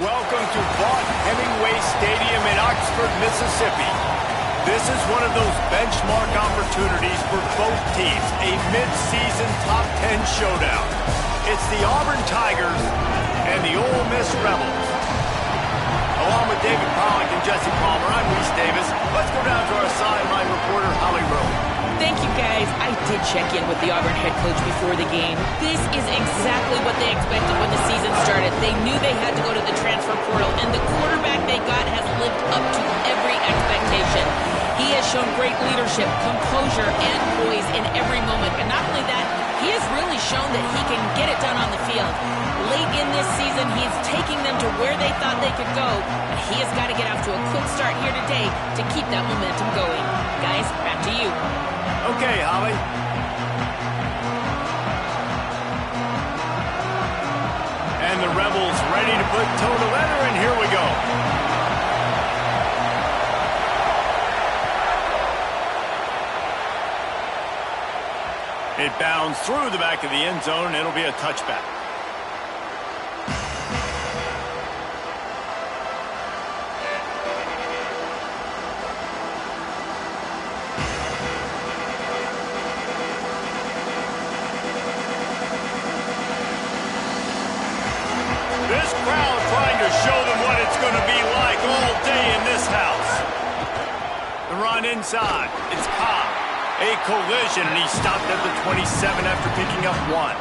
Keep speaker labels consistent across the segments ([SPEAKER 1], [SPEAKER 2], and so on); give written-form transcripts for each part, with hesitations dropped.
[SPEAKER 1] Welcome to Vaught Hemingway Stadium in Oxford, Mississippi. This is one of those benchmark opportunities for both teams, a mid-season top 10 showdown. It's the Auburn Tigers and the Ole Miss Rebels. Along with David Pollack and Jesse Palmer, I'm Reese Davis. Let's go down to our sideline reporter, Holly Rowe.
[SPEAKER 2] Thank you, guys. I did check in with the Auburn head coach before the game. This is exactly what they expected when the season started. They knew they had to go to the transfer portal, and the quarterback they got has lived up to every expectation. He has shown great leadership, composure, and poise in every moment. And not only that, he has really shown that he can get it done on the field. Late in this season, he's taking them to where they thought they could go. But he has got to get off to a quick start here today to keep that momentum going. Guys, back to you.
[SPEAKER 1] Okay, Holly. And the Rebels ready to put toe to leather, and here we go. It bounds through the back of the end zone, and it'll be a touchback. This crowd trying to show them what it's going to be like all day in this house. The run inside. It's Cobb. A collision, and he stopped at the 27 after picking up one.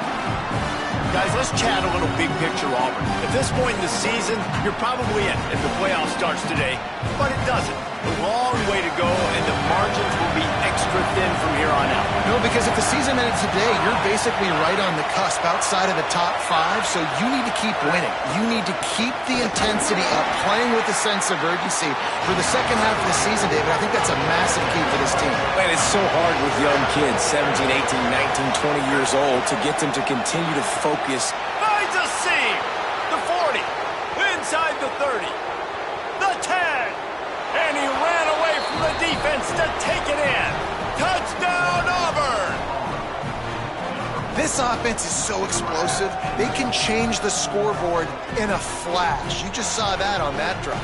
[SPEAKER 1] Guys, let's chat a little big picture, Auburn. At this point in the season, you're probably in if the playoff starts today, but it doesn't. A long way to go, and the margins will be extra thin from here on out.
[SPEAKER 3] No, because if the season ended today, you're basically right on the cusp outside of the top 5, so you need to keep winning. You need to keep the intensity up, playing with a sense of urgency for the second half of the season, David. I think that's a massive key for this team.
[SPEAKER 4] Man, it's so hard with young kids, 17, 18, 19, 20 years old, to get them to continue to focus.
[SPEAKER 1] Finds a seam. The 40. Inside the 30. The 10. And he ran away from the defense to take it in. Touchdown, Auburn!
[SPEAKER 3] This offense is so explosive, they can change the scoreboard in a flash. You just saw that on that drive.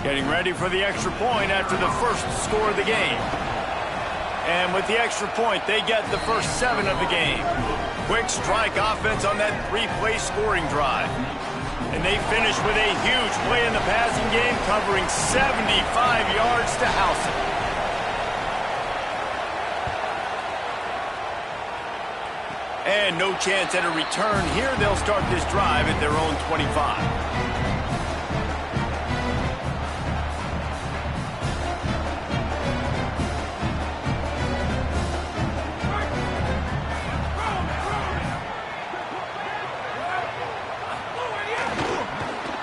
[SPEAKER 1] Getting ready for the extra point after the first score of the game. And with the extra point, they get the first 7 of the game. Quick strike offense on that 3-play scoring drive. And they finish with a huge play in the passing game, covering 75 yards to house it. And no chance at a return here. They'll start this drive at their own 25.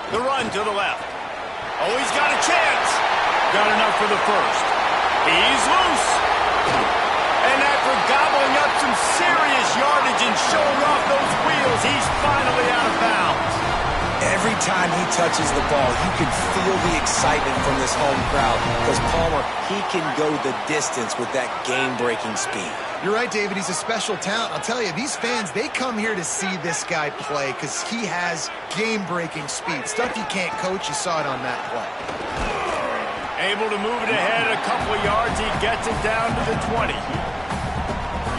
[SPEAKER 1] The run to the left. Oh, he's got a chance. Got enough for the first. He's loose. And after gobbling up some serious yardage and showing off those wheels, he's finally out of bounds.
[SPEAKER 4] Every time he touches the ball, you can feel the excitement from this home crowd because Palmer, he can go the distance with that game-breaking speed.
[SPEAKER 3] You're right, David. He's a special talent. I'll tell you, these fans, they come here to see this guy play because he has game-breaking speed. Stuff you can't coach. You saw it on that play.
[SPEAKER 1] Able to move it ahead a couple of yards. He gets it down to the 20.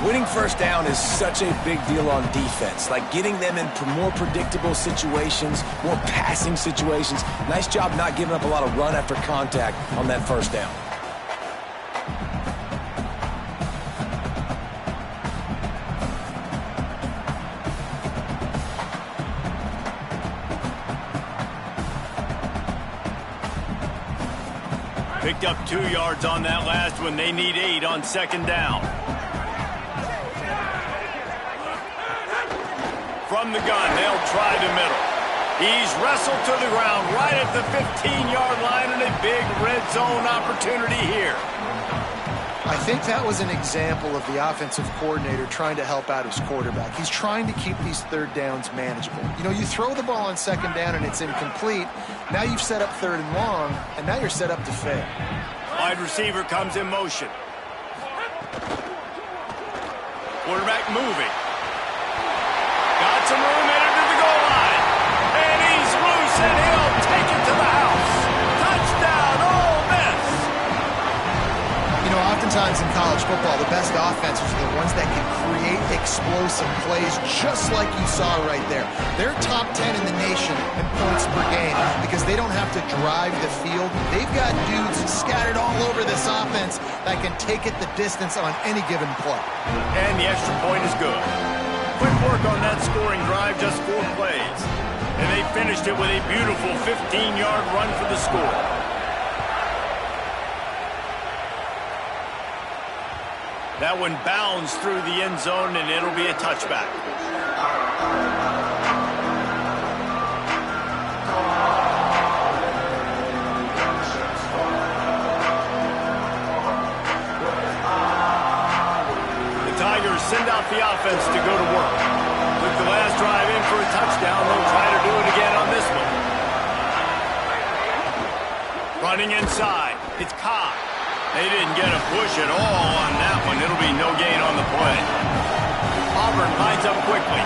[SPEAKER 4] Winning first down is such a big deal on defense, like getting them in more predictable situations, more passing situations. Nice job not giving up a lot of run after contact on that first down.
[SPEAKER 1] Picked up 2 yards on that last one. They need 8 on second down. From the gun, they'll try the middle. He's wrestled to the ground right at the 15-yard line, and a big red zone opportunity here.
[SPEAKER 3] I think that was an example of the offensive coordinator trying to help out his quarterback. He's trying to keep these third downs manageable. You know, you throw the ball on second down and it's incomplete. Now you've set up third and long, and now you're set up to fail.
[SPEAKER 1] Wide receiver comes in motion. Quarterback moving. and he'll take it to the house. Touchdown, Ole Miss.
[SPEAKER 3] You know, oftentimes in college football, the best offenses are the ones that can create explosive plays, just like you saw right there. They're top 10 in the nation in points per game because they don't have to drive the field. They've got dudes scattered all over this offense that can take it the distance on any given play.
[SPEAKER 1] And the extra point is good. Quick work on that scoring drive, just 4 plays. And they finished it with a beautiful 15-yard run for the score. That one bounds through the end zone, and it'll be a touchback. The Tigers send out the offense to go to work. Took the last drive in for a touchdown. They'll try to do it again on this one. Running inside. It's Cobb. They didn't get a push at all on that one. It'll be no gain on the play. Auburn lines up quickly.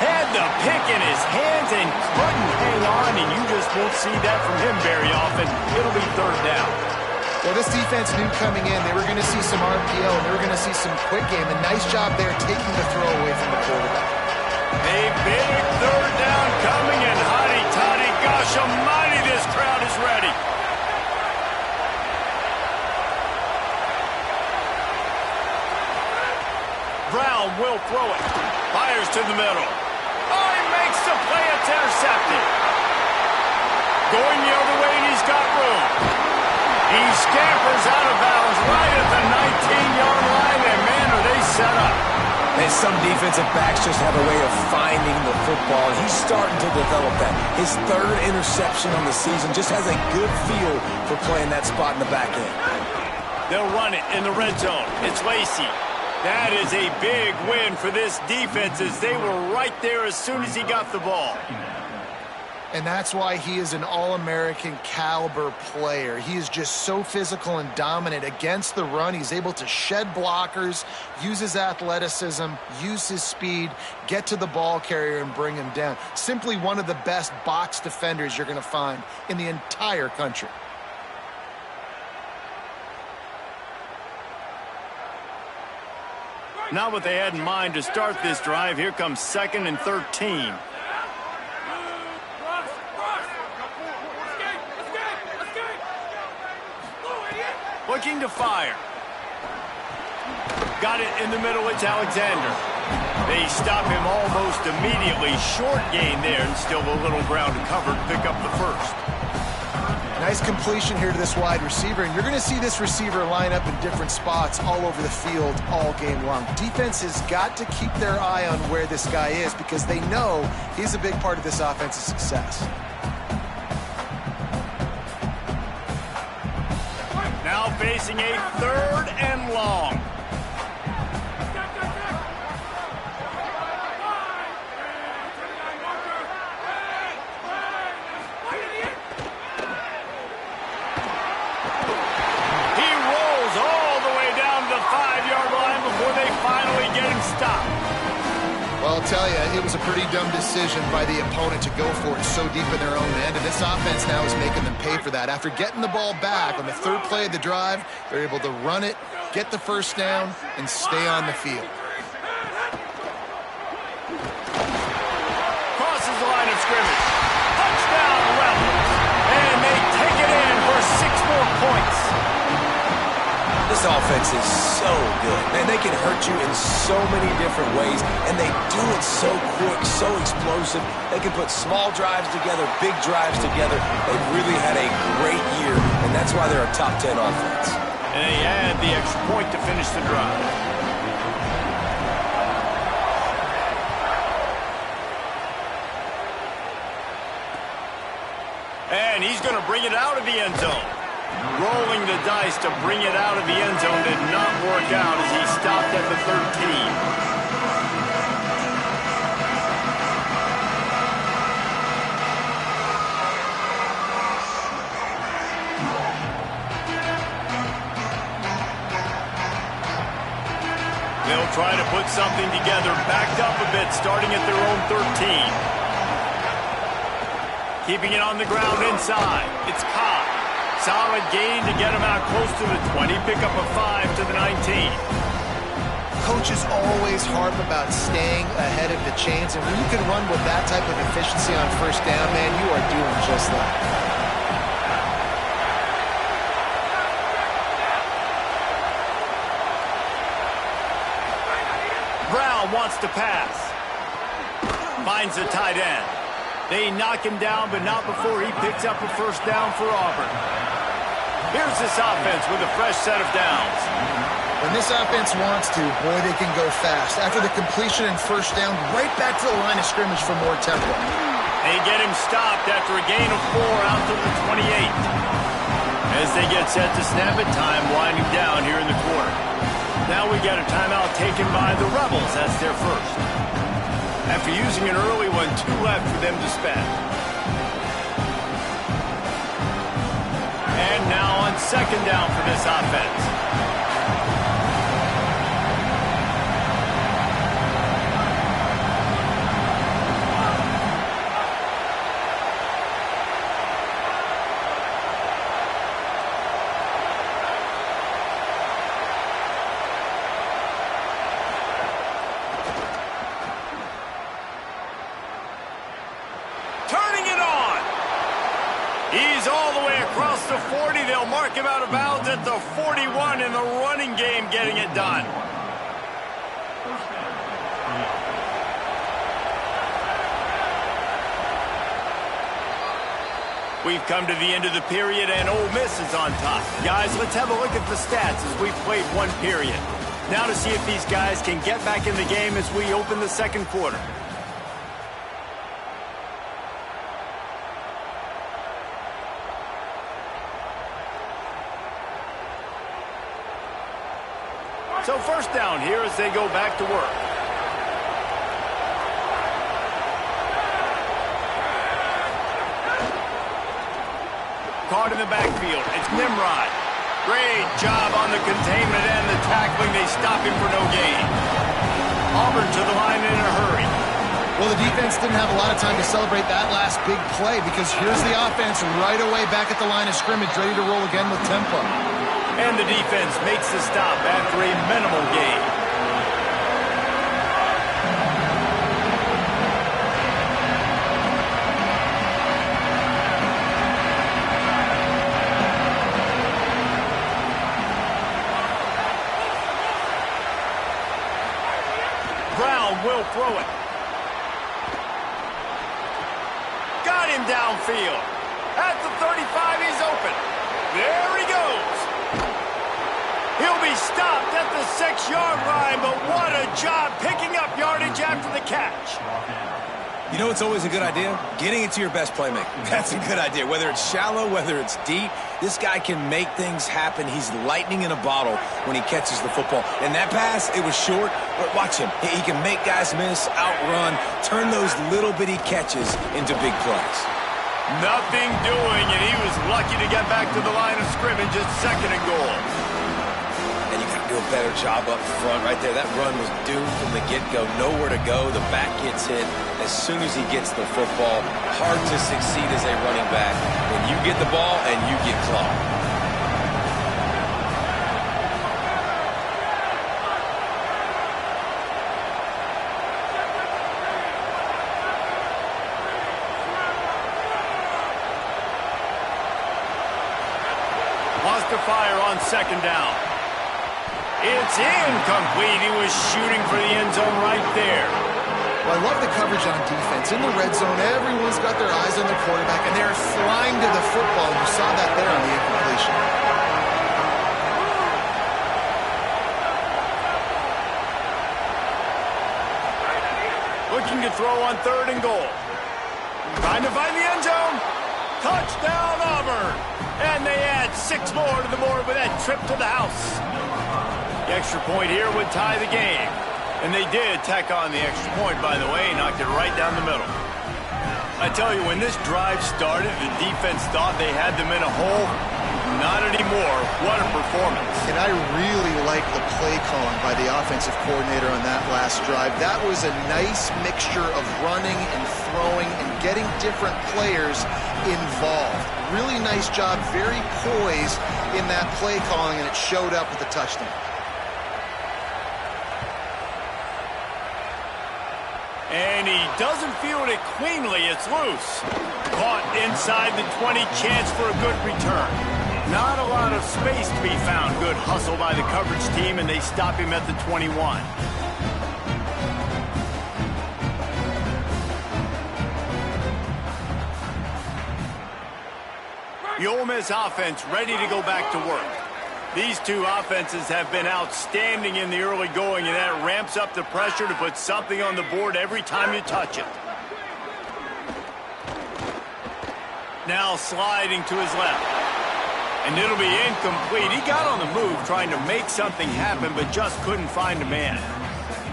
[SPEAKER 1] Had the pick in his hands and couldn't hang on, and you just won't see that from him very often. It'll be 3rd down.
[SPEAKER 3] Well, this defense knew coming in they were going to see some RPO, and they were going to see some quick game. A nice job there taking the throw away from the quarterback.
[SPEAKER 1] A big 3rd down coming, and hotty-toddy, gosh almighty, this crowd is ready. Brown will throw it. Fires to the middle. Oh, he makes the play. It's intercepted. Going the other way, and he's got room. He scampers out of bounds right at the 19-yard line, and man, are they set up.
[SPEAKER 4] And some defensive backs just have a way of finding the football. He's starting to develop that. His 3rd interception on the season just has a good feel for playing that spot in the back end.
[SPEAKER 1] They'll run it in the red zone. It's Lacey. That is a big win for this defense as they were right there as soon as he got the ball.
[SPEAKER 3] And that's why he is an All-American caliber player. He is just so physical and dominant against the run. He's able to shed blockers, use his athleticism, use his speed, get to the ball carrier and bring him down. Simply one of the best box defenders you're going to find in the entire country.
[SPEAKER 1] Not what they had in mind to start this drive. Here comes 2nd and 13. Looking to fire. Got it in the middle. It's Alexander. They stop him almost immediately. Short gain there, and still a little ground to cover to pick up the 1st.
[SPEAKER 3] Nice completion here to this wide receiver, and you're going to see this receiver line up in different spots all over the field all game long. Defense has got to keep their eye on where this guy is because they know he's a big part of this offense's success.
[SPEAKER 1] Now facing a 3rd and long.
[SPEAKER 3] Well, I'll tell you, it was a pretty dumb decision by the opponent to go for it so deep in their own end, and this offense now is making them pay for that. After getting the ball back on the 3rd play of the drive, they're able to run it, get the 1st down, and stay on the field.
[SPEAKER 1] Crosses the line of scrimmage. Touchdown, Rebels. And they take it in for 6 more points.
[SPEAKER 4] This offense is so good. Man, they can hurt you in so many different ways, and they do it so quick, so explosive. They can put small drives together, big drives together. They've really had a great year, and that's why they're a top 10 offense.
[SPEAKER 1] And they add the extra point to finish the drive. And he's going to bring it out of the end zone. Rolling the dice to bring it out of the end zone did not work out as he stopped at the 13. They'll try to put something together, backed up a bit, starting at their own 13. Keeping it on the ground inside. It's Cobb. Solid gain to get him out close to the 20. Pick up a 5 to the 19.
[SPEAKER 3] Coaches always harp about staying ahead of the chains, and when you can run with that type of efficiency on first down, man, you are doing just that.
[SPEAKER 1] Brown wants to pass. Finds the tight end. They knock him down, but not before he picks up a first down for Auburn. Here's this offense with a fresh set of downs.
[SPEAKER 3] When this offense wants to, boy, they can go fast. After the completion and first down, right back to the line of scrimmage for more tempo.
[SPEAKER 1] They get him stopped after a gain of 4 out to the 28. As they get set to snap it, time winding down here in the quarter. Now we got a timeout taken by the Rebels. That's their first. After using an early one, 2 left for them to spend. And now on second down for this offense. He's all the way across the 40. They'll mark him out of bounds at the 41 in the running game, getting it done. We've come to the end of the period, and Ole Miss is on top. Guys, let's have a look at the stats as we've played one period. Now to see if these guys can get back in the game as we open the second quarter. So first down here as they go back to work. Caught in the backfield. It's Nimrod. Great job on the containment and the tackling. They stop him for no gain. Auburn to the line in a hurry.
[SPEAKER 3] Well, the defense didn't have a lot of time to celebrate that last big play because here's the offense right away back at the line of scrimmage, ready to roll again with tempo.
[SPEAKER 1] And the defense makes the stop after a minimal gain. Brown will throw it. Got him downfield. At the 35, he's open. There he goes. He'll be stopped at the 6-yard line, but what a job picking up yardage after the catch.
[SPEAKER 4] You know it's always a good idea? Getting it to your best playmaker. That's a good idea. Whether it's shallow, whether it's deep, this guy can make things happen. He's lightning in a bottle when he catches the football. And that pass, it was short, but watch him. He can make guys miss, outrun, turn those little bitty catches into big plays.
[SPEAKER 1] Nothing doing, and he was lucky to get back to the line of scrimmage at second and goal.
[SPEAKER 4] And you got to do a better job up front right there. That run was doomed from the get-go. Nowhere to go. The back gets hit as soon as he gets the football. Hard to succeed as a running back when you get the ball and you get clogged.
[SPEAKER 1] Wants to fire on second down. It's incomplete. He was shooting for the end zone right there.
[SPEAKER 3] Well, I love the coverage on defense. In the red zone, everyone's got their eyes on the quarterback, and they're flying to the football. You saw that there on the incompletion.
[SPEAKER 1] Looking to throw on third and goal. Trying to find the end zone. Touchdown, Auburn. And they add 6 more to the board with that trip to the house. The extra point here would tie the game. And they did tack on the extra point, by the way, knocked it right down the middle. I tell you, when this drive started, the defense thought they had them in a hole. Not anymore. What a performance.
[SPEAKER 3] And I really like the play calling by the offensive coordinator on that last drive. That was a nice mixture of running and throwing and getting different players involved. Really nice job, very poised in that play calling, and it showed up with the touchdown.
[SPEAKER 1] And he doesn't field it cleanly. It's loose. Caught inside the 20, chance for a good return. Not a lot of space to be found. Good hustle by the coverage team, and they stop him at the 21. The Ole Miss offense ready to go back to work. These two offenses have been outstanding in the early going, and that ramps up the pressure to put something on the board every time you touch it. Now sliding to his left. And it'll be incomplete. He got on the move trying to make something happen, but just couldn't find a man.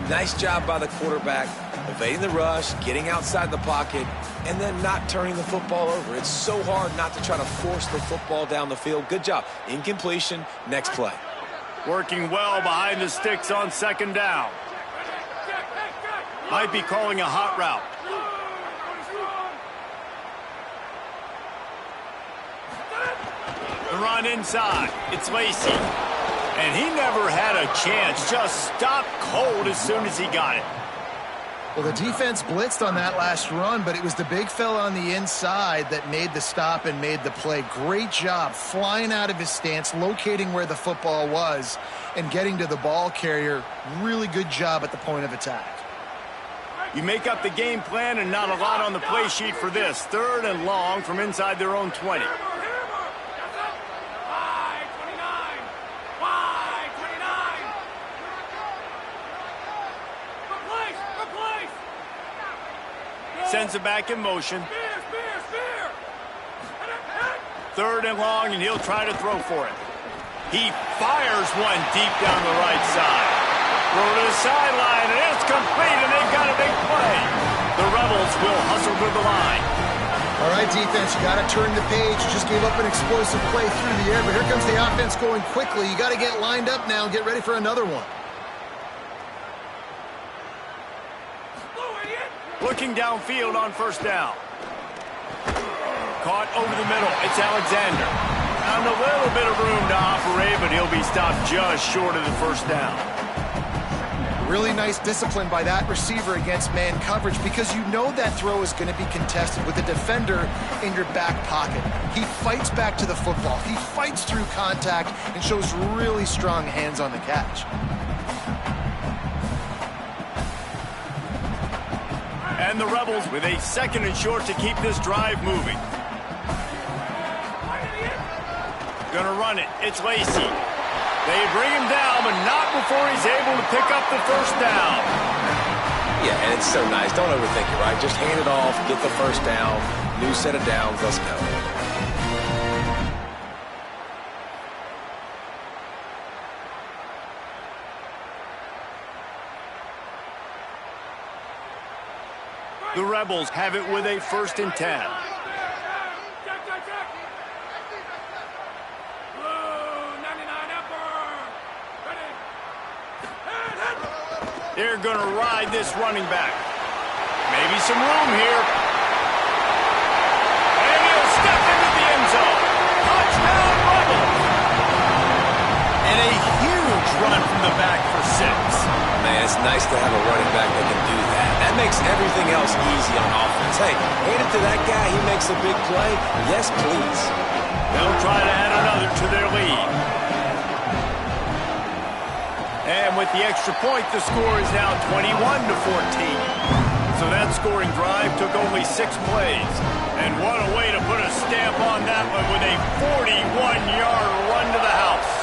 [SPEAKER 4] Nice job by the quarterback, evading the rush, getting outside the pocket, and then not turning the football over. It's so hard not to try to force the football down the field. Good job. Incompletion, next play.
[SPEAKER 1] Working well behind the sticks on second down. Might be calling a hot route. The run inside. It's Lacey. And he never had a chance. Just stopped cold as soon as he got it.
[SPEAKER 3] Well, the defense blitzed on that last run, but it was the big fella on the inside that made the stop and made the play. Great job flying out of his stance, locating where the football was, and getting to the ball carrier. Really good job at the point of attack.
[SPEAKER 1] You make up the game plan and not a lot on the play sheet for this. 3rd and long from inside their own 20. Sends it back in motion. 3rd and long, and he'll try to throw for it. He fires one deep down the right side. Throw to the sideline, and it's complete, and they've got a big play. The Rebels will hustle to the line.
[SPEAKER 3] All right, defense, you got to turn the page. You just gave up an explosive play through the air, but here comes the offense going quickly. You got to get lined up now and get ready for another one.
[SPEAKER 1] Looking downfield on 1st down. Caught over the middle. It's Alexander. Found a little bit of room to operate, but he'll be stopped just short of the 1st down.
[SPEAKER 3] Really nice discipline by that receiver against man coverage, because you know that throw is going to be contested with a defender in your back pocket. He fights back to the football. He fights through contact and shows really strong hands on the catch.
[SPEAKER 1] And the Rebels with a 2nd and short to keep this drive moving. Gonna run it. It's Lacey. They bring him down, but not before he's able to pick up the 1st down.
[SPEAKER 4] Yeah, and it's so nice. Don't overthink it, right? Just hand it off, get the 1st down, new set of downs, let's go.
[SPEAKER 1] The Rebels have it with a 1st and 10. They're going to ride this running back. Maybe some room here. And he'll step into the end zone. Touchdown, Rebels. And a huge run from the back for 6.
[SPEAKER 4] Man, it's nice to have a running back that can do that. That makes everything else easy on offense. Hey, hand it to that guy. He makes a big play. Yes, please.
[SPEAKER 1] They'll try to add another to their lead. And with the extra point, the score is now 21-14. So that scoring drive took only 6 plays. And what a way to put a stamp on that one with a 41-yard run to the house.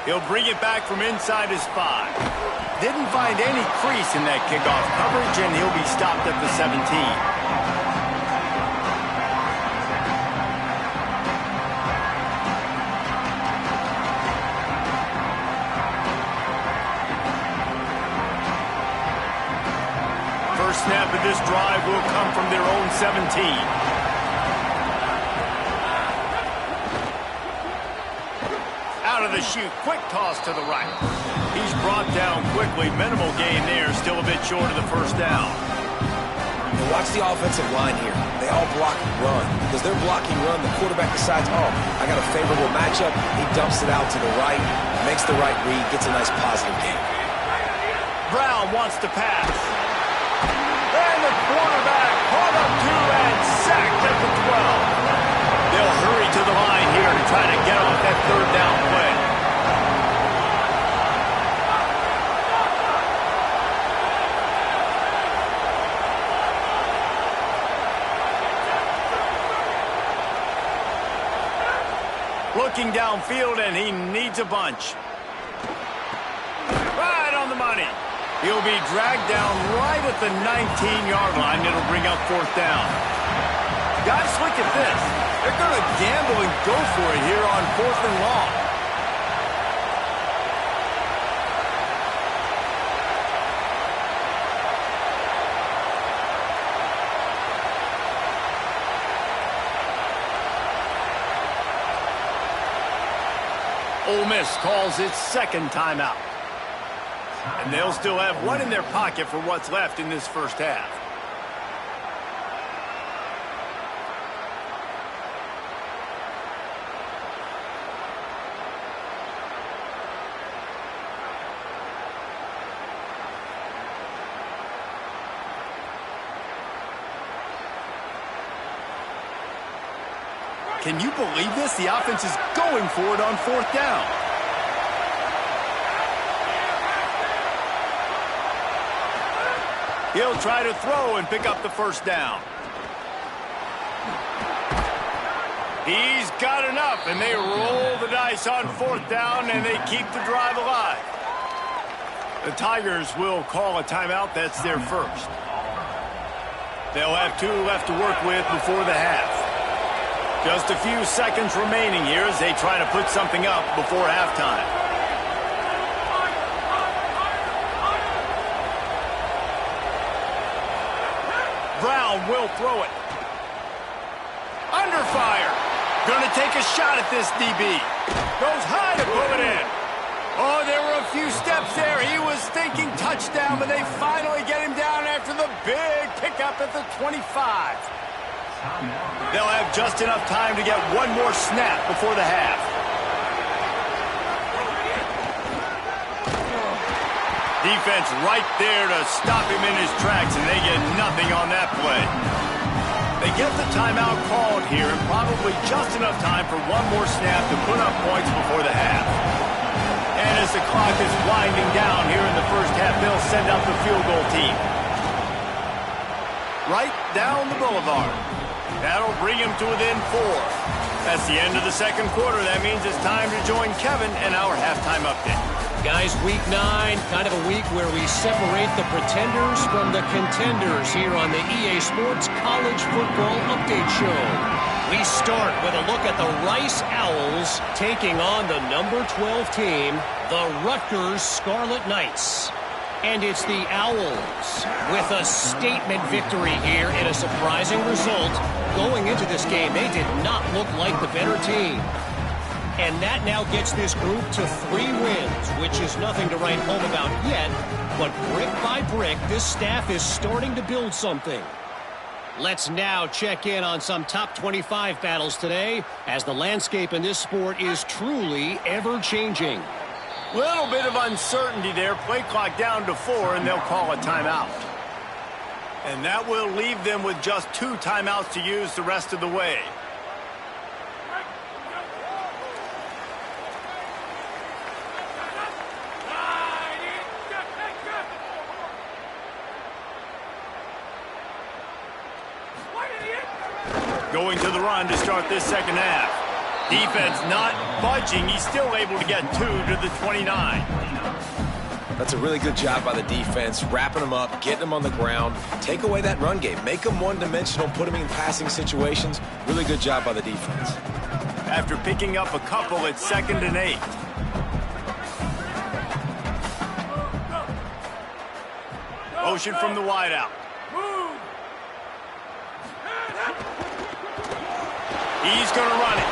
[SPEAKER 1] He'll bring it back from inside his 5. Didn't find any crease in that kickoff coverage, and he'll be stopped at the 17. First snap of this drive will come from their own 17. to shoot. Quick toss to the right. He's brought down quickly. Minimal gain there. Still a bit short of the first down.
[SPEAKER 4] And watch the offensive line here. They all block run. Because they're blocking run, the quarterback decides, oh, I got a favorable matchup. He dumps it out to the right, makes the right read, gets a nice positive gain.
[SPEAKER 1] Brown wants to pass. And the quarterback caught up to and sacked at the 12. They'll hurry to the line here to try to get off that third down play. Looking downfield, and he needs a bunch. Right on the money. He'll be dragged down right at the 19-yard line. It'll bring up fourth down. Guys, look at this. They're going to gamble and go for it here on 4th and long. Ole Miss calls its second timeout. And they'll still have one in their pocket for what's left in this first half. Can you believe this? The offense is going for it on 4th down. He'll try to throw and pick up the first down. He's got enough, and they roll the dice on 4th down, and they keep the drive alive. The Tigers will call a timeout. That's their first. They'll have 2 left to work with before the half. Just a few seconds remaining here as they try to put something up before halftime. Brown will throw it. Under fire. Going to take a shot at this DB. Goes high to pull it in. Oh, there were a few steps there. He was thinking touchdown, but they finally get him down after the big pickup at the 25. They'll have just enough time to get one more snap before the half. Defense right there to stop him in his tracks, and they get nothing on that play. They get the timeout called here, and probably just enough time for one more snap to put up points before the half. And as the clock is winding down here in the first half, they'll send out the field goal team. Right down the boulevard. That'll bring him to within 4. That's the end of the second quarter. That means it's time to join Kevin in our halftime update.
[SPEAKER 5] Guys, week 9, kind of a week where we separate the pretenders from the contenders here on the EA Sports College Football Update Show. We start with a look at the Rice Owls taking on the number 12 team, the Rutgers Scarlet Knights. And it's the Owls with a statement victory here in a surprising result. Going into this game, they did not look like the better team. And that now gets this group to 3 wins, which is nothing to write home about yet. But brick by brick, this staff is starting to build something. Let's now check in on some top 25 battles today, as the landscape in this sport is truly ever-changing.
[SPEAKER 1] Little bit of uncertainty there. Play clock down to 4, and they'll call a timeout. And that will leave them with just 2 timeouts to use the rest of the way. Going to the run to start this second half. Defense not budging. He's still able to get 2 to the 29.
[SPEAKER 4] That's a really good job by the defense, wrapping them up, getting them on the ground. Take away that run game. Make them one-dimensional, put them in passing situations. Really good job by the defense.
[SPEAKER 1] After picking up a couple, it's 2nd and 8. Motion from the wideout. He's going to run it.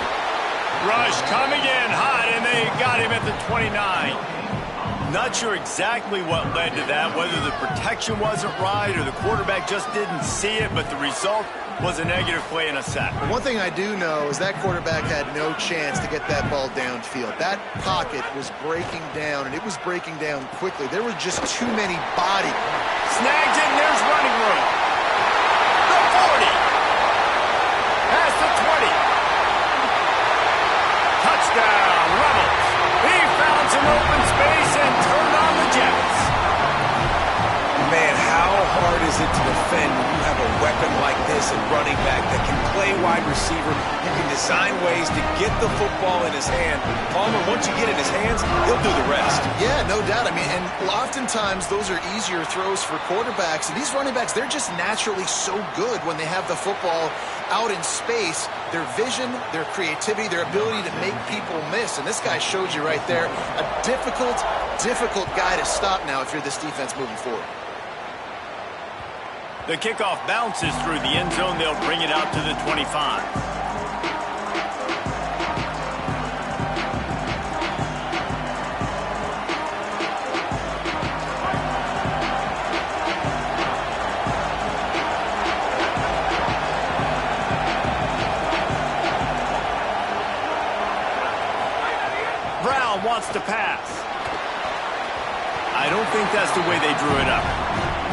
[SPEAKER 1] Rush coming in hot, and they got him at the 29. Not sure exactly what led to that, whether the protection wasn't right or the quarterback just didn't see it, but the result was a negative play and a sack.
[SPEAKER 3] One thing I do know is that quarterback had no chance to get that ball downfield. That pocket was breaking down, and it was breaking down quickly. There were just too many bodies.
[SPEAKER 1] Snags it, and there's running room. The 40. Past the 20. Touchdown, Rebels. He found some open space and turned on the Jets.
[SPEAKER 4] Man, how hard is it to defend when you have a weapon like this at running back that can play wide receiver? You can design ways to get the football in his hand. Palmer, once you get it in his hands, he'll do the rest.
[SPEAKER 3] Yeah, no doubt. I mean, and oftentimes those are easier throws for quarterbacks. And these running backs, they're just naturally so good when they have the football out in space. Their vision, their creativity, their ability to make people miss. And this guy showed you right there a difficult guy to stop now if you're this defense moving forward.
[SPEAKER 1] The kickoff bounces through the end zone. They'll bring it out to the 25. Brown wants to pass. I don't think that's the way they drew it up.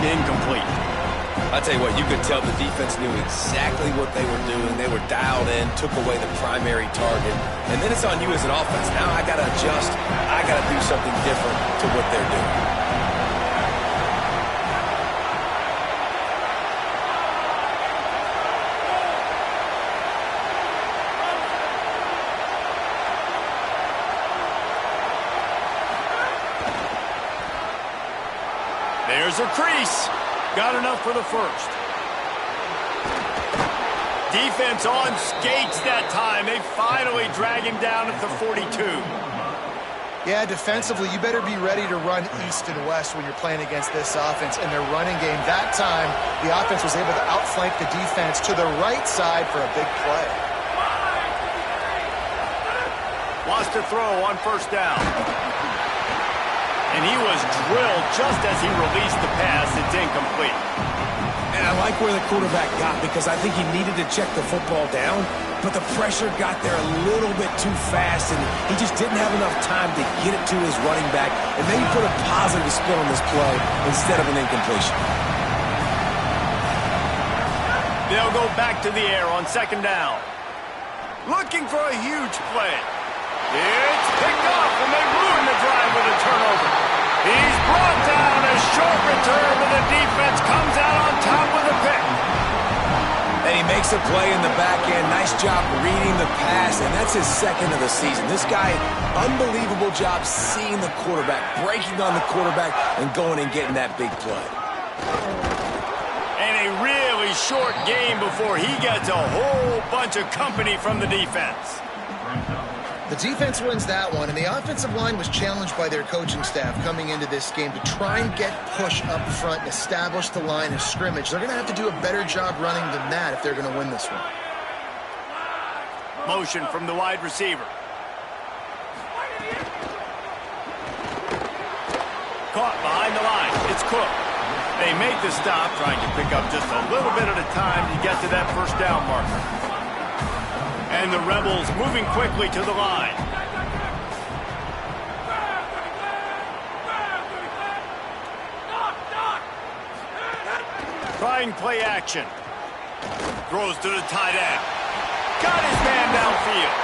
[SPEAKER 1] Incomplete.
[SPEAKER 4] I'll tell you what, you could tell the defense knew exactly what they were doing. They were dialed in, took away the primary target. And then it's on you as an offense. Now I got to adjust. I got to do something different to what they're doing.
[SPEAKER 1] There's a crease. Got enough for the first. Defense on skates that time. They finally drag him down at the 42.
[SPEAKER 3] Yeah, defensively, you better be ready to run east and west when you're playing against this offense and their running game. That time, the offense was able to outflank the defense to the right side for a big play.
[SPEAKER 1] Wants to throw on first down. And he was drilled just as he released the pass. It's incomplete.
[SPEAKER 4] And I like where the quarterback got because I think he needed to check the football down, but the pressure got there a little bit too fast, and he just didn't have enough time to get it to his running back and maybe put a positive spin on this play instead of an incompletion.
[SPEAKER 1] They'll go back to the air on second down. Looking for a huge play. It's picked off, and they ruin the drive with a turnover. He's brought down, a short return, but the defense comes out on top with a pick.
[SPEAKER 4] And he makes a play in the back end. Nice job reading the pass, and that's his second of the season. This guy, unbelievable job seeing the quarterback, breaking on the quarterback, and going and getting that big play.
[SPEAKER 1] And a really short game before he gets a whole bunch of company from the defense.
[SPEAKER 3] The defense wins that one, and the offensive line was challenged by their coaching staff coming into this game to try and get push up front and establish the line of scrimmage. They're going to have to do a better job running than that if they're going to win this one.
[SPEAKER 1] Motion from the wide receiver. Caught behind the line. It's Cook. They make the stop, trying to pick up just a little bit at a time to get to that first down marker. And the Rebels moving quickly to the line. Trying play action. Throws to the tight end. Got his man downfield.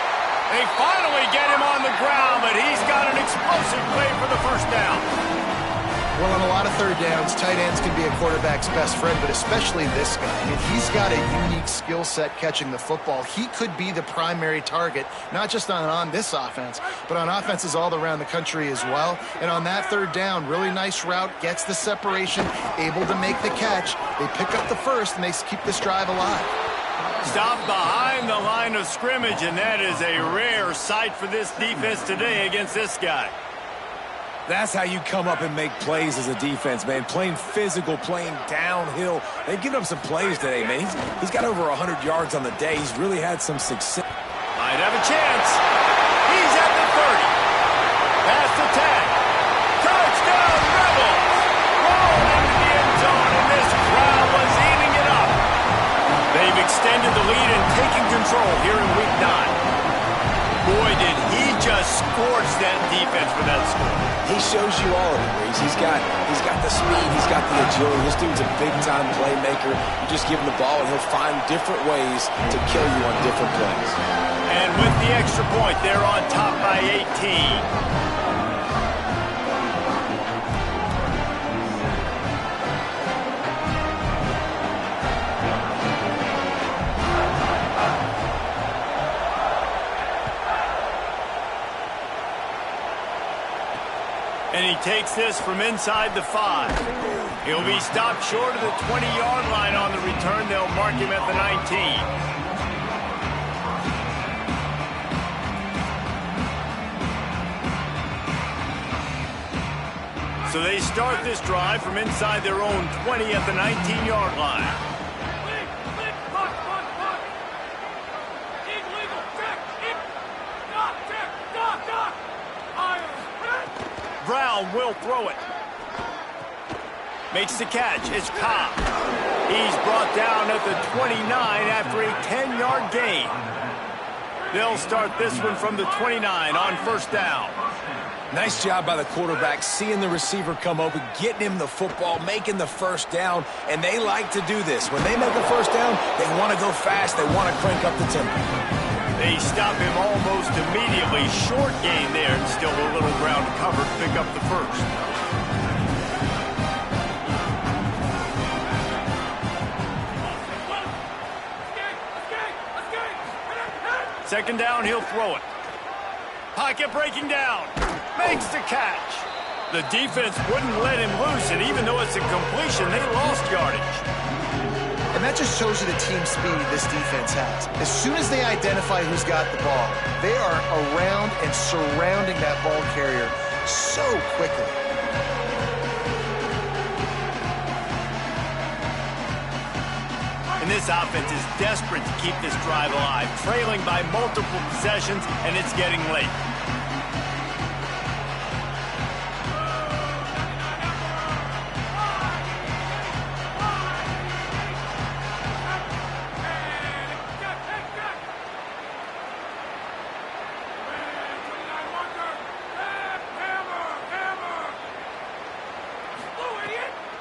[SPEAKER 1] They finally get him on the ground, but he's got an explosive play for the first down.
[SPEAKER 3] Well, on a lot of third downs, tight ends can be a quarterback's best friend, but especially this guy. I mean, he's got a unique skill set catching the football. He could be the primary target, not just on this offense, but on offenses all around the country as well. And on that third down, really nice route, gets the separation, able to make the catch. They pick up the first, and they keep this drive alive.
[SPEAKER 1] Stop behind the line of scrimmage, and that is a rare sight for this defense today against this guy.
[SPEAKER 4] That's how you come up and make plays as a defense, man. Playing physical, playing downhill. They've given up some plays today, man. He's got over 100 yards on the day. He's really had some success.
[SPEAKER 1] Might have a chance. He's at the 30. control here in Week 9. Boy, did he just scorch that defense with that score.
[SPEAKER 4] He shows you all of it, Reese. He's got the speed, he's got the agility. This dude's a big-time playmaker. You just give him the ball, and he'll find different ways to kill you on different plays.
[SPEAKER 1] And with the extra point, they're on top by 18. And he takes this from inside the 5. He'll be stopped short of the 20-yard line on the return. They'll mark him at the 19. So they start this drive from inside their own 20 at the 19-yard line. Brown will throw it. Makes the catch. It's Cobb. He's brought down at the 29 after a 10-yard gain. They'll start this one from the 29 on first down.
[SPEAKER 4] Nice job by the quarterback, seeing the receiver come open, getting him the football, making the first down, and they like to do this. When they make a first down, they want to go fast, they want to crank up the tempo.
[SPEAKER 1] They stop him almost immediately. Short gain there, and still a little ground to cover to pick up the first. Second down, he'll throw it. Pocket breaking down. Makes the catch. The defense wouldn't let him loose, and even though it's a completion, they lost yardage.
[SPEAKER 3] And that just shows you the team speed this defense has. As soon as they identify who's got the ball, they are around and surrounding that ball carrier so quickly.
[SPEAKER 1] And this offense is desperate to keep this drive alive, trailing by multiple possessions, and it's getting late.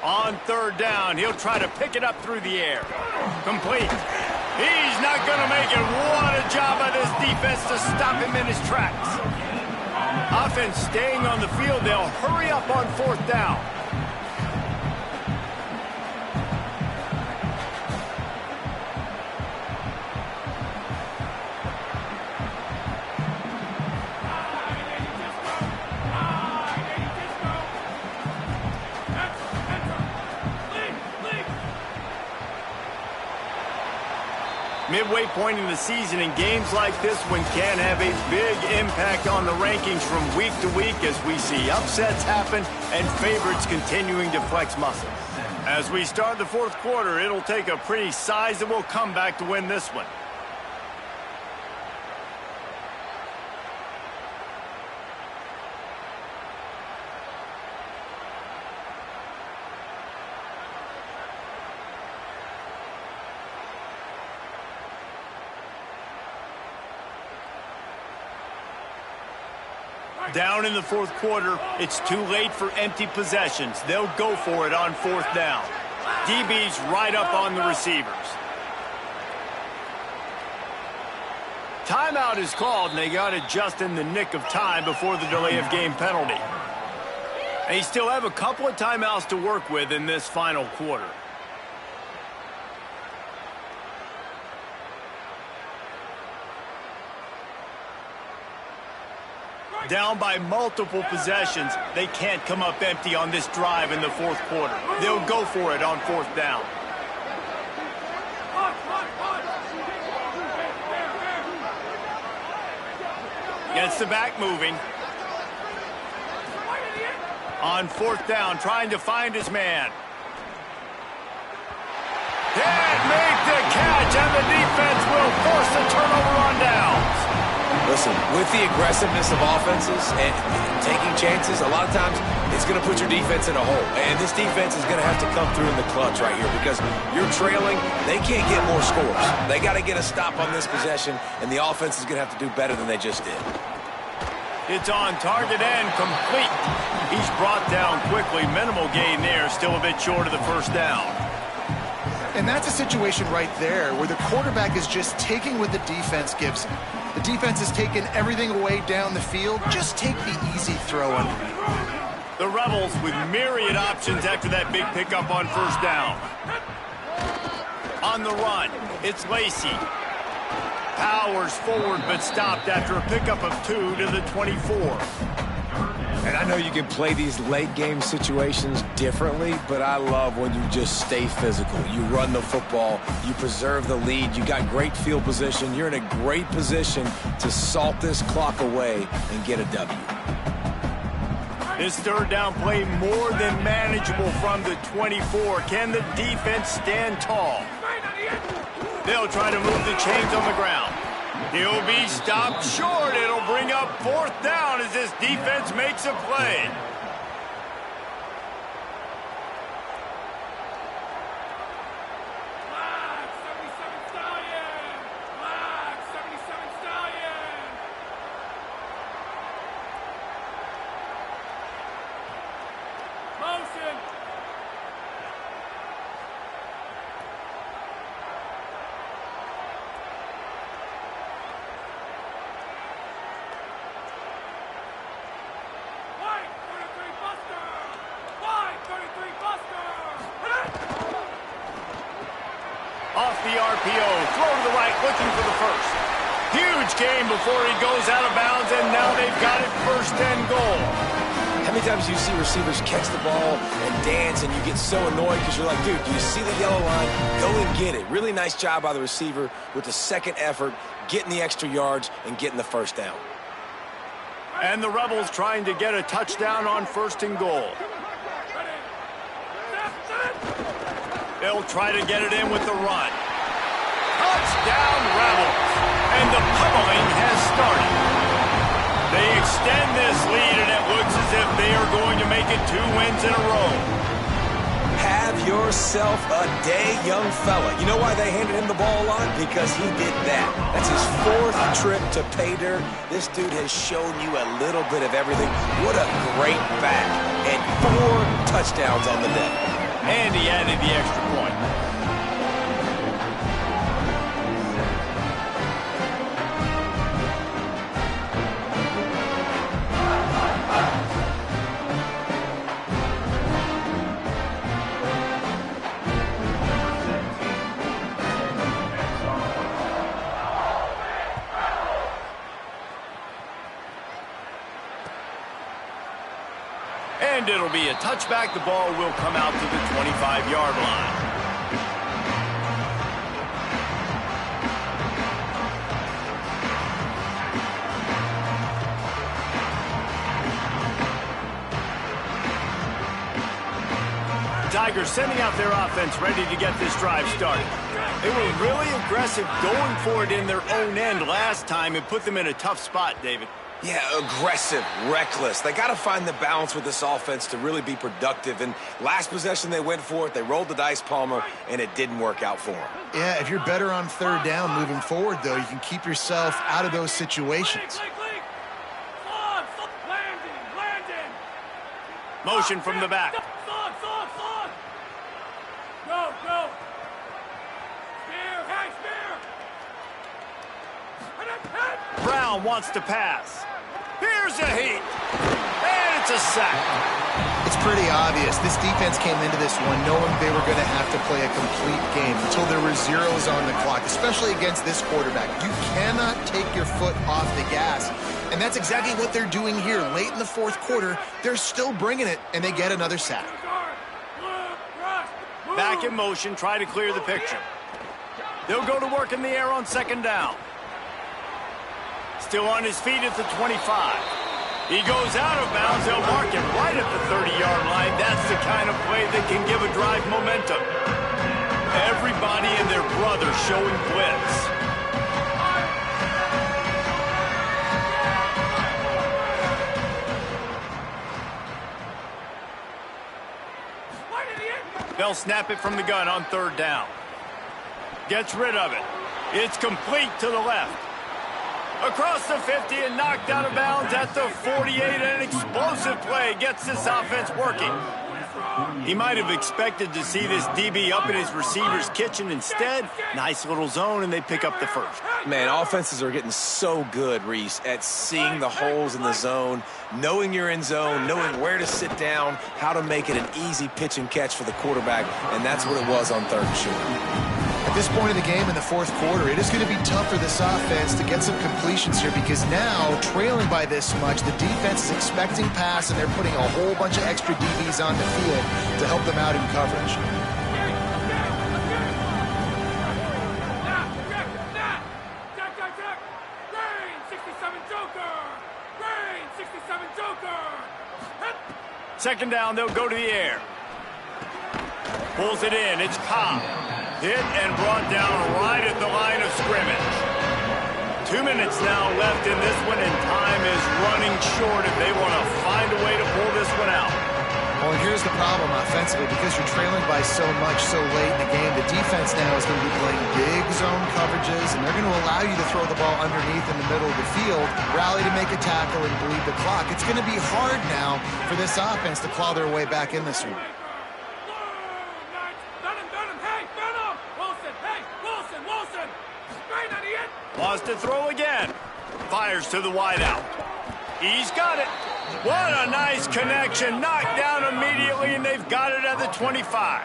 [SPEAKER 1] On third down, he'll try to pick it up through the air. Complete. He's not going to make it. What a job by this defense to stop him in his tracks. Offense staying on the field. They'll hurry up on fourth down. Midway point in the season, and games like this one can have a big impact on the rankings from week to week as we see upsets happen and favorites continuing to flex muscle. As we start the fourth quarter, it'll take a pretty sizable comeback to win this one. Down in the fourth quarter, it's too late for empty possessions. They'll go for it on fourth down. DB's right up on the receivers. Timeout is called, and they got it just in the nick of time before the delay of game penalty. They still have a couple of timeouts to work with in this final quarter. Down by multiple possessions, they can't come up empty on this drive in the fourth quarter. They'll go for it on fourth down. Gets the back moving. On fourth down, trying to find his man. Can't make the catch, and the defense will force the turnover on downs.
[SPEAKER 4] Listen, with the aggressiveness of offenses and taking chances, a lot of times it's going to put your defense in a hole. And this defense is going to have to come through in the clutch right here because you're trailing. They can't get more scores. They got to get a stop on this possession, and the offense is going to have to do better than they just did.
[SPEAKER 1] It's on target and complete. He's brought down quickly. Minimal gain there. Still a bit short of the first down.
[SPEAKER 3] And that's a situation right there where the quarterback is just taking what the defense gives him. The defense has taken everything away down the field. Just take the easy throw underneath.
[SPEAKER 1] The Rebels with myriad options after that big pickup on first down. On the run, it's Lacey. Powers forward but stopped after a pickup of 2 to the 24.
[SPEAKER 4] And I know you can play these late game situations differently, but I love when you just stay physical. You run the football, you preserve the lead, you got great field position, you're in a great position to salt this clock away and get a W.
[SPEAKER 1] This third down play more than manageable from the 24. Can the defense stand tall? They'll try to move the chains on the ground. He'll be stopped short. It'll bring up fourth down as this defense makes a play. Off the RPO, throw to the right, looking for the first. Huge gain before he goes out of bounds, and now they've got it first and goal.
[SPEAKER 4] How many times do you see receivers catch the ball and dance, and you get so annoyed because you're like, dude, do you see the yellow line? Go and get it. Really nice job by the receiver with the second effort, getting the extra yards and getting the first down.
[SPEAKER 1] And the Rebels trying to get a touchdown on first and goal. They'll try to get it in with the run. Touchdown, Rebels. And the pummeling has started. They extend this lead, and it looks as if they are going to make it 2 wins in a row.
[SPEAKER 4] Have yourself a day, young fella. You know why they handed him the ball a lot? Because he did that. That's his 4th trip to pay dirt. This dude has shown you a little bit of everything. What a great back. And 4 touchdowns on the day.
[SPEAKER 1] And he added the extra point. And it'll be a touchback. The ball will come out to the 25-yard line. Tigers sending out their offense ready to get this drive started. They were really aggressive going for it in their own end last time and put them in a tough spot, David.
[SPEAKER 4] Yeah, aggressive, reckless. They got to find the balance with this offense to really be productive. And last possession, they went for it. They rolled the dice, Palmer, and it didn't work out for them.
[SPEAKER 3] Yeah, if you're better on third down moving forward, though, you can keep yourself out of those situations.
[SPEAKER 1] Motion from the back.
[SPEAKER 6] Go.
[SPEAKER 1] Brown wants to pass. Here's a heat. And it's a sack.
[SPEAKER 3] It's pretty obvious. This defense came into this one knowing they were going to have to play a complete game until there were zeros on the clock, especially against this quarterback. You cannot take your foot off the gas. And that's exactly what they're doing here. Late in the 4th quarter, they're still bringing it, and they get another sack.
[SPEAKER 1] Back in motion, try to clear the picture. They'll go to work in the air on second down. Still on his feet at the 25. He goes out of bounds. They'll mark him right at the 30-yard line. That's the kind of play that can give a drive momentum. Everybody and their brother showing blitz. They'll snap it from the gun on 3rd down. Gets rid of it. It's complete to the left. Across the 50 and knocked out of bounds at the 48. An explosive play gets this offense working. He might have expected to see this DB up in his receiver's kitchen. Instead, nice little zone, and they pick up the first.
[SPEAKER 4] Man, offenses are getting so good, Reese, at seeing the holes in the zone, knowing you're in zone, knowing where to sit down, how to make it an easy pitch and catch for the quarterback, and that's what it was on 3rd and short.
[SPEAKER 3] At this point in the game in the 4th quarter, it is going to be tough for this offense to get some completions here because now, trailing by this much, the defense is expecting pass, and they're putting a whole bunch of extra DBs on the field to help them out in coverage.
[SPEAKER 1] Second down, they'll go to the air. Pulls it in. It's Cobb. Hit and brought down right at the line of scrimmage. 2 minutes now left in this one, and time is running short if they want to find a way to pull this one out.
[SPEAKER 3] Well, and here's the problem offensively. Because you're trailing by so much so late in the game, the defense now is going to be playing big zone coverages, and they're going to allow you to throw the ball underneath in the middle of the field, rally to make a tackle, and bleed the clock. It's going to be hard now for this offense to claw their way back in this one.
[SPEAKER 1] Lost to throw again. Fires to the wideout. He's got it. What a nice connection. Knocked down immediately, and they've got it at the 25.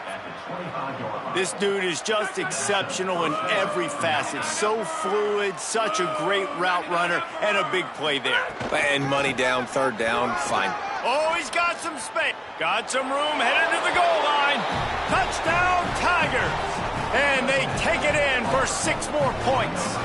[SPEAKER 1] This dude is just exceptional in every facet. So fluid, such a great route runner, and a big play there.
[SPEAKER 4] And money down, 3rd down, fine.
[SPEAKER 1] Oh, he's got some space. Got some room, headed to the goal line. Touchdown, Tigers. And they take it in for 6 more points.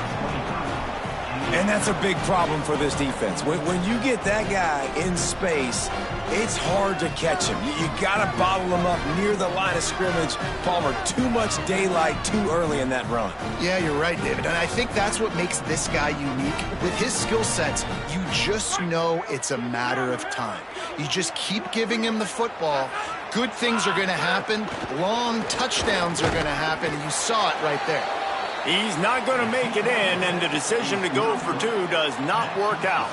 [SPEAKER 4] And that's a big problem for this defense. When you get that guy in space, it's hard to catch him. You got to bottle him up near the line of scrimmage. Palmer, too much daylight too early in that run.
[SPEAKER 3] Yeah, you're right, David. And I think that's what makes this guy unique. With his skill sets, you just know it's a matter of time. You just keep giving him the football. Good things are going to happen. Long touchdowns are going to happen. And you saw it right there.
[SPEAKER 1] He's not going to make it in, and the decision to go for 2 does not work out.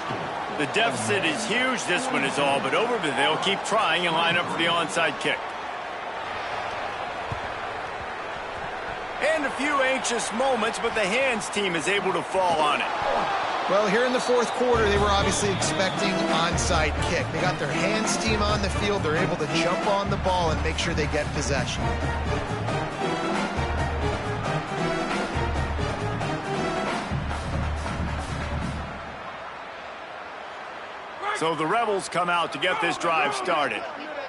[SPEAKER 1] The deficit is huge. This one is all but over, but they'll keep trying and line up for the onside kick. And a few anxious moments, but the hands team is able to fall on it.
[SPEAKER 3] Well, here in the 4th quarter, they were obviously expecting onside kick. They got their hands team on the field. They're able to jump on the ball and make sure they get possession.
[SPEAKER 1] So the Rebels come out to get this drive started.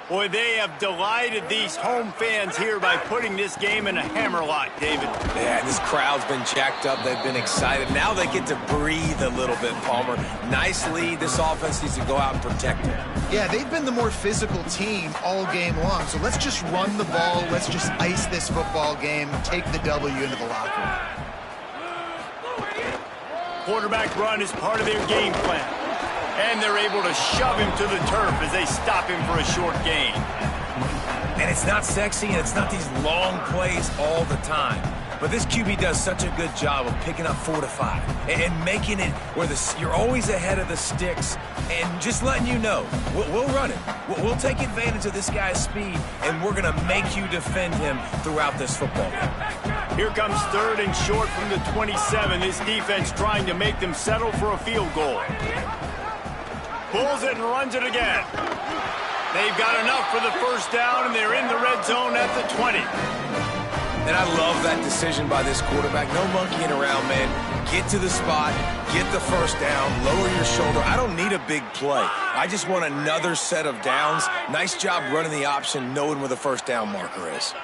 [SPEAKER 1] Boy, they have delighted these home fans here by putting this game in a hammerlock, David.
[SPEAKER 4] Yeah, this crowd's been jacked up. They've been excited. Now they get to breathe a little bit, Palmer. Nice lead. This offense needs to go out and protect it.
[SPEAKER 3] Yeah, they've been the more physical team all game long. So let's just run the ball. Let's just ice this football game, take the W into the locker room.
[SPEAKER 1] Quarterback run is part of their game plan. And they're able to shove him to the turf as they stop him for a short gain.
[SPEAKER 4] And it's not sexy, and it's not these long plays all the time. But this QB does such a good job of picking up 4 to 5 and making it where you're always ahead of the sticks and just letting you know, we'll run it. We'll take advantage of this guy's speed, and we're going to make you defend him throughout this football game.
[SPEAKER 1] Here comes 3rd and short from the 27. This defense trying to make them settle for a field goal. Pulls it and runs it again. They've got enough for the 1st down, and they're in the red zone at the 20.
[SPEAKER 4] And I love that decision by this quarterback. No monkeying around, man. Get to the spot, get the 1st down, lower your shoulder. I don't need a big play. I just want another set of downs. Nice job running the option, knowing where the 1st down marker is.